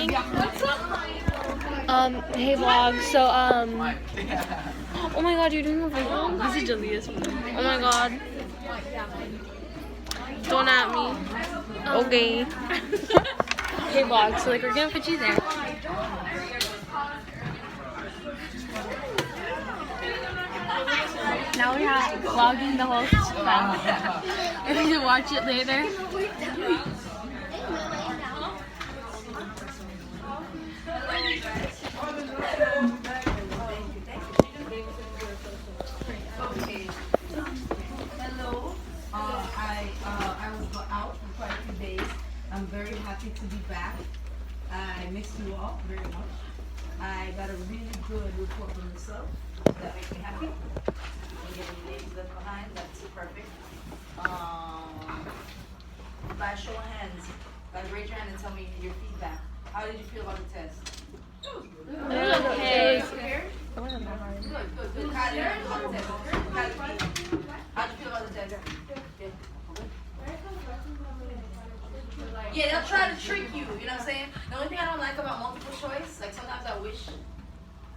morning. Hey vlog. So oh my god, you're doing a video. This is Jalee's. Oh my god. Don't at me. Okay. Hey vlog. So like we're gonna put you there. Now we are vlogging the whole stuff. If you can watch it later. Hello. I was out for quite a few days. I'm very happy to be back. I missed you all very much. I got a really good report from the sub. That makes me happy. I'm getting names left behind. That's perfect. By show of hands, guys, raise your hand and tell me your feedback. How did you feel about the test? Okay. Prepared? Good. Kylie, how did you feel about the test? How'd you feel about the test? Yeah, they'll try to trick you, you know what I'm saying? The only thing I don't like about multiple choice, like sometimes I wish,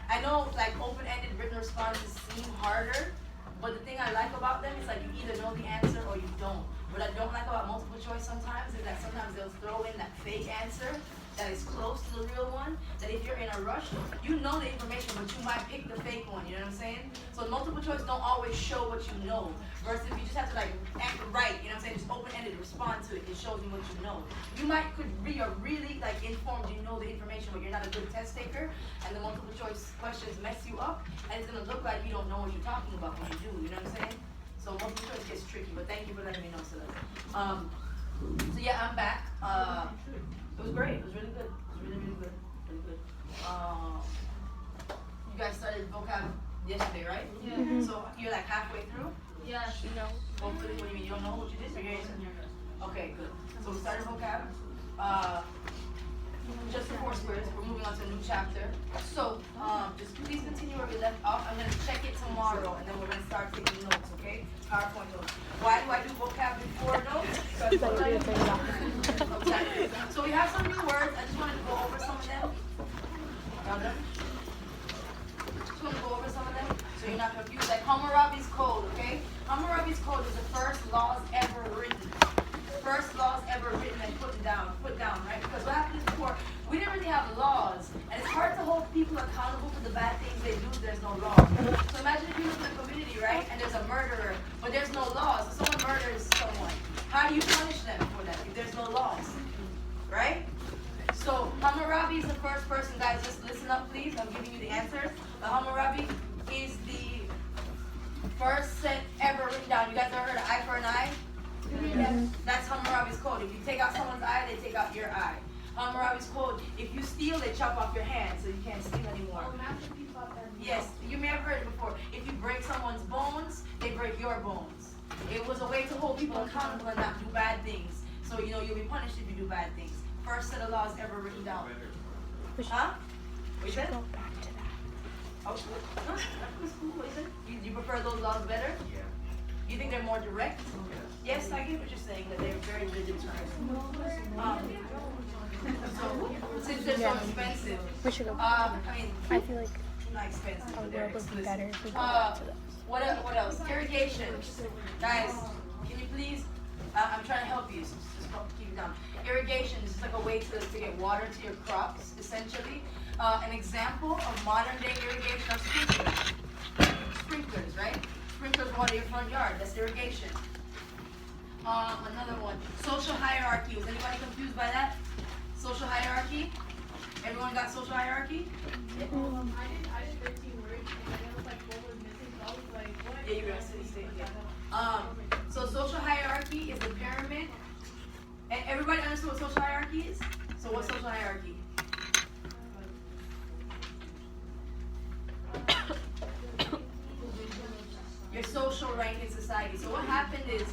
I know like open-ended written responses seem harder, but the thing I like about them is like you either know the answer or you don't. What I don't like about multiple choice sometimes is that sometimes they'll throw in that fake answer that is close to the real one, that if you're in a rush, you know the information, but you might pick the fake one, you know what I'm saying? So multiple choice don't always show what you know, versus if you just have to like act right, you know what I'm saying? Just open-ended respond to it, it shows you what you know. You could be a really like informed, you know the information, but you're not a good test taker, and the multiple choice questions mess you up, and it's gonna look like you don't know what you're talking about when you do, you know what I'm saying? So multiple choice gets tricky, but thank you for letting me know, Celeste. So yeah, I'm back. It was great. It was really good. It was really, really good. Really good. You guys started vocab yesterday, right? Yeah. Mm-hmm. So you're like halfway through? Yeah. No. Hopefully, what do you mean? You don't know what you did? Or you're okay, good. So we started vocab. Just the 4 squares. We're moving on to a new chapter. So just please continue where we left off. I'm going to check it tomorrow, and then we're going to start taking notes, okay? PowerPoint notes. Why do I do vocab before notes? Okay. So we have some new words. I just wanted to go over some of them. Y'all done? Just want to go over some of them so you're not confused. Like Hammurabi's Code, okay? Hammurabi's Code is the first laws ever written. First laws ever written and put down, right? Because what happened is before, we didn't really have laws. And it's hard to hold people accountable for the bad things they do if there's no law. So imagine if you live in a community, right? And there's a murderer, but there's no laws. So someone murders someone. How do you punish them for that if there's no laws? Right? So Hammurabi is the first person, guys, just listen up please. I'm giving you the answers. The Hammurabi is the first set ever written down. You guys ever heard of eye for an eye? Yes. That's Hammurabi's Code. If you take out someone's eye, they take out your eye. Hammurabi's Code, if you steal, they chop off your hand so you can't steal anymore. Yes, you may have heard it before. If you break someone's bones, they break your bones. It was a way to hold people accountable and not do bad things. So, you know, you'll be punished if you do bad things. First set of laws ever written down. Huh? What you said? Go back to that. Oh, no, that's cool. What is it? You prefer those laws better? Yeah. You think they're more direct? Yes, I get what you're saying, that they're very rigid terms. So, since they're so expensive, We should go. I feel like not expensive, our but they're world would be better if we exclusive. go back to that. What else? Irrigation. Guys, can you please, I'm trying to help you, so just keep it down. Irrigation is just like a way to get water to your crops, essentially. An example of modern day irrigation are sprinklers. Sprinklers, right? Sprinklers water your front yard, that's irrigation. Another one, social hierarchy. Was anybody confused by that? Social hierarchy? Everyone got social hierarchy? I did 13 words, and then it was like what was missing, so I was like, what? Yeah, you were at city state, yeah. So social hierarchy is the pyramid. And everybody understood what social hierarchy is? So what's social hierarchy? Your social rank in society. So what happened is,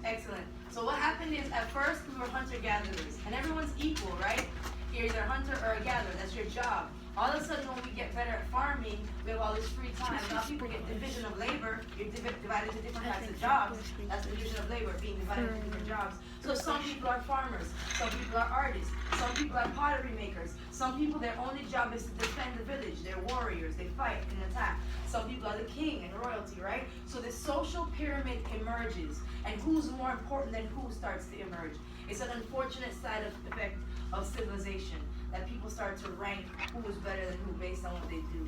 excellent. So what happened is, at first we were hunter-gatherers, and everyone's equal, right? You're either a hunter or a gatherer. That's your job. All of a sudden, when we get better at farming, we have all this free time. Now people get division of labor. You're divided into different types of jobs. That's division of labor, being divided into different jobs. So some people are farmers. Some people are artists. Some people are pottery makers. Some people, their only job is to defend the village. They're warriors. They fight and attack. Some people are the king and royalty, right? So this social pyramid emerges. And who's more important than who starts to emerge? It's an unfortunate side effect of civilization, that people start to rank who is better than who based on what they do.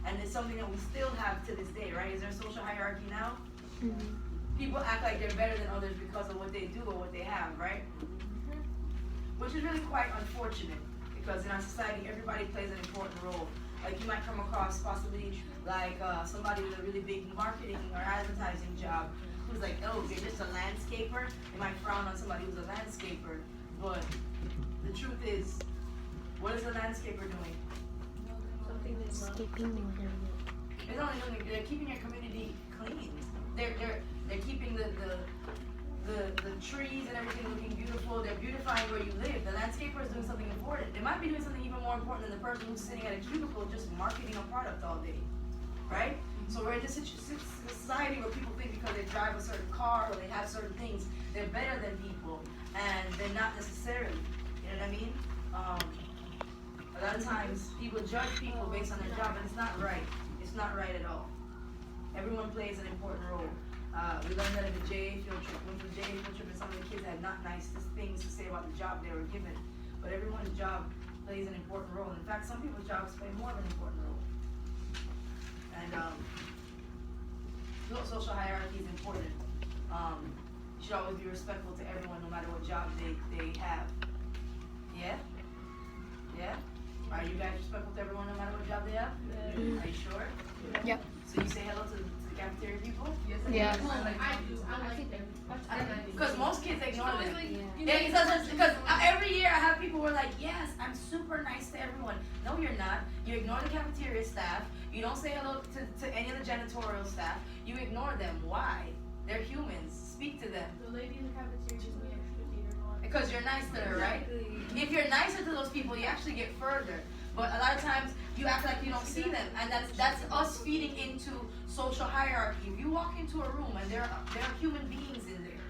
And it's something that we still have to this day, right? Is there a social hierarchy now? Mm-hmm. People act like they're better than others because of what they do or what they have, right? Which is really quite unfortunate, because in our society, everybody plays an important role. Like you might come across possibly like somebody with a really big marketing or advertising job who's like, oh, you're just a landscaper. They might frown on somebody who's a landscaper, but the truth is, what is a landscaper doing? Escaping the It's only doing, they're keeping your community clean. They're keeping the trees and everything looking beautiful. They're beautifying where you live. The landscaper is doing something important. They might be doing something even more important than the person who's sitting at a cubicle just marketing a product all day, right? So we're in this society where people think because they drive a certain car or they have certain things, they're better than people, and they're not necessarily. You know what I mean? A lot of times people judge people based on their job, and it's not right. It's not right at all. Everyone plays an important role. We learned that in the JA field trip. Went to the JA field trip, and some of the kids had not nice things to say about the job they were given. But everyone's job plays an important role. In fact, some people's jobs play more of an important role. And social hierarchy is important. You should always be respectful to everyone, no matter what job they have. Yeah? Yeah? Are you guys respectful to everyone, no matter what job they have? Are you sure? Yep. So you say hello to the cafeteria people? Yes, Yeah. I do. I like them. Because most kids ignore them. Yeah. Because every year I have people who are like, yes, I'm super nice to everyone. No, you're not. You ignore the cafeteria staff. You don't say hello to any of the janitorial staff. You ignore them. Why? They're humans. Speak to them. The lady in the cafeteria gives me extra theater on. Because you're nice to her, right? If you're nicer to those people, you actually get further. But a lot of times you act like you don't see them, and that's us feeding into social hierarchy. If you walk into a room and there are human beings in there,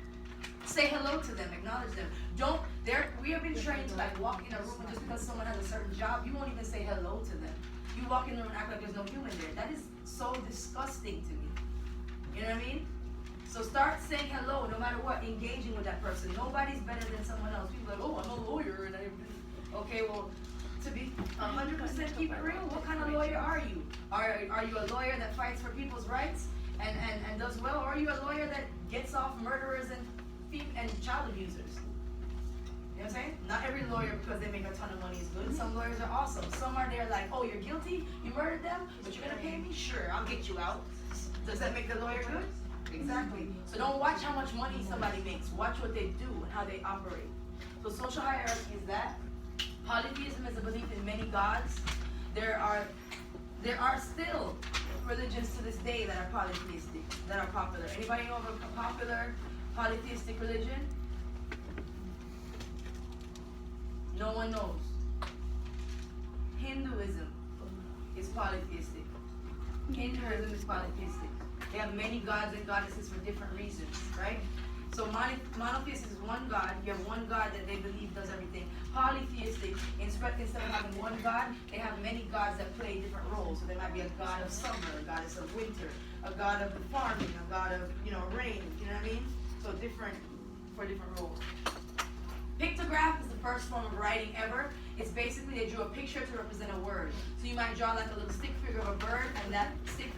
say hello to them, acknowledge them. We have been trained to like walk in a room and just because someone has a certain job, you won't even say hello to them. You walk in the room and act like there's no human there. That is so disgusting to me. You know what I mean? So start saying hello, no matter what, engaging with that person. Nobody's better than someone else. People are like, oh, I'm a lawyer, and okay, well, to be 100% keep it real, what kind of lawyer are you? Are you a lawyer that fights for people's rights and does well, or are you a lawyer that gets off murderers and child abusers? You know what I'm saying? Not every lawyer, because they make a ton of money, is good. Some lawyers are awesome. Some are there like, oh, you're guilty, you murdered them, but you're gonna pay me? Sure, I'll get you out. Does that make the lawyer good? Exactly. So don't watch how much money somebody makes. Watch what they do and how they operate. So social hierarchy is that. Polytheism is a belief in many gods. There are still religions to this day that are polytheistic, that are popular. Anybody know of a popular polytheistic religion? No one knows. Hinduism is polytheistic. Hinduism is polytheistic. They have many gods and goddesses for different reasons, right? So monotheistic is one God. You have one God that they believe does everything. Polytheistic, instead of having one God, they have many gods that play different roles. So there might be a god of summer, a goddess of winter, a god of the farming, a god of rain. You know what I mean? So different roles. Pictograph is the first form of writing ever. It's basically they drew a picture to represent a word. So you might draw like a little stick figure of a bird, and that stick